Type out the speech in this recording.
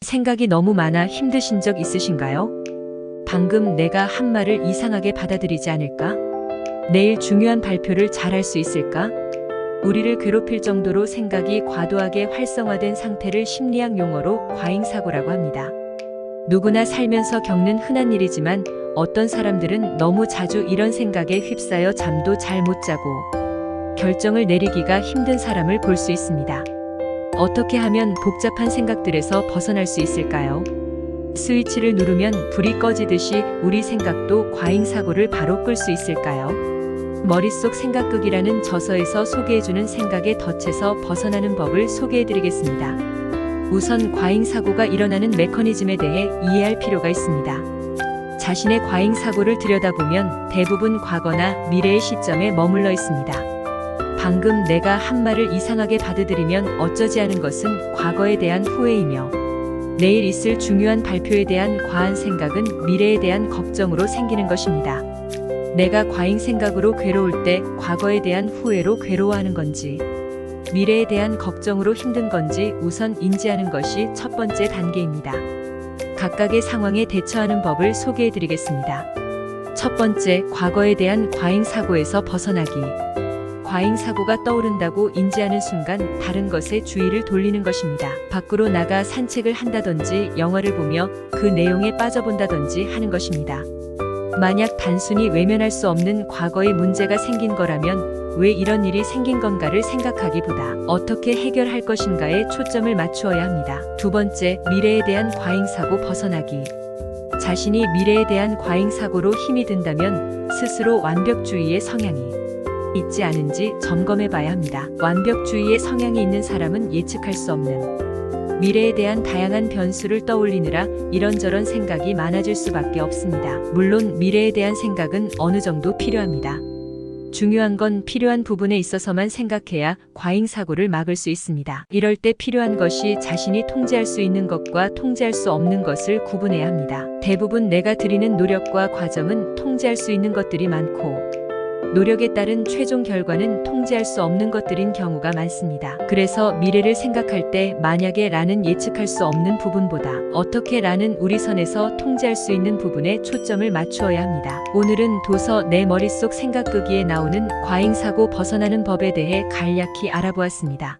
생각이 너무 많아 힘드신 적 있으신가요? 방금 내가 한 말을 이상하게 받아들이지 않을까? 내일 중요한 발표를 잘할 수 있을까? 우리를 괴롭힐 정도로 생각이 과도하게 활성화된 상태를 심리학 용어로 과잉사고라고 합니다. 누구나 살면서 겪는 흔한 일이지만 어떤 사람들은 너무 자주 이런 생각에 휩싸여 잠도 잘 못 자고 결정을 내리기가 힘든 사람을 볼 수 있습니다. 어떻게 하면 복잡한 생각들에서 벗어날 수 있을까요? 스위치를 누르면 불이 꺼지듯이 우리 생각도 과잉사고를 바로 끌 수 있을까요? 머릿속 생각극이라는 저서에서 소개해주는 생각의 덫에서 벗어나는 법을 소개해드리겠습니다. 우선 과잉사고가 일어나는 메커니즘에 대해 이해할 필요가 있습니다. 자신의 과잉사고를 들여다보면 대부분 과거나 미래의 시점에 머물러 있습니다. 방금 내가 한 말을 이상하게 받아들이면 어쩌지 하는 것은 과거에 대한 후회이며 내일 있을 중요한 발표에 대한 과한 생각은 미래에 대한 걱정으로 생기는 것입니다. 내가 과잉 생각으로 괴로울 때 과거에 대한 후회로 괴로워하는 건지 미래에 대한 걱정으로 힘든 건지 우선 인지하는 것이 첫 번째 단계입니다. 각각의 상황에 대처하는 법을 소개해 드리겠습니다. 첫 번째, 과거에 대한 과잉 사고에서 벗어나기. 과잉 사고가 떠오른다고 인지하는 순간 다른 것에 주의를 돌리는 것입니다. 밖으로 나가 산책을 한다든지 영화를 보며 그 내용에 빠져본다든지 하는 것입니다. 만약 단순히 외면할 수 없는 과거의 문제가 생긴 거라면 왜 이런 일이 생긴 건가를 생각하기보다 어떻게 해결할 것인가에 초점을 맞추어야 합니다. 두 번째, 미래에 대한 과잉사고 벗어나기. 자신이 미래에 대한 과잉사고로 힘이 든다면 스스로 완벽주의의 성향이 있지 않은지 점검해 봐야 합니다. 완벽주의의 성향이 있는 사람은 예측할 수 없는 미래에 대한 다양한 변수를 떠올리느라 이런저런 생각이 많아질 수밖에 없습니다. 물론 미래에 대한 생각은 어느 정도 필요합니다. 중요한 건 필요한 부분에 있어서만 생각해야 과잉사고를 막을 수 있습니다. 이럴 때 필요한 것이 자신이 통제할 수 있는 것과 통제할 수 없는 것을 구분해야 합니다. 대부분 내가 들이는 노력과 과정은 통제할 수 있는 것들이 많고 노력에 따른 최종 결과는 통제할 수 없는 것들인 경우가 많습니다. 그래서 미래를 생각할 때 만약에 라는 예측할 수 없는 부분보다 어떻게 라는 우리 선에서 통제할 수 있는 부분에 초점을 맞추어야 합니다. 오늘은 도서 내 머릿속 생각극기에 나오는 과잉사고 벗어나는 법에 대해 간략히 알아보았습니다.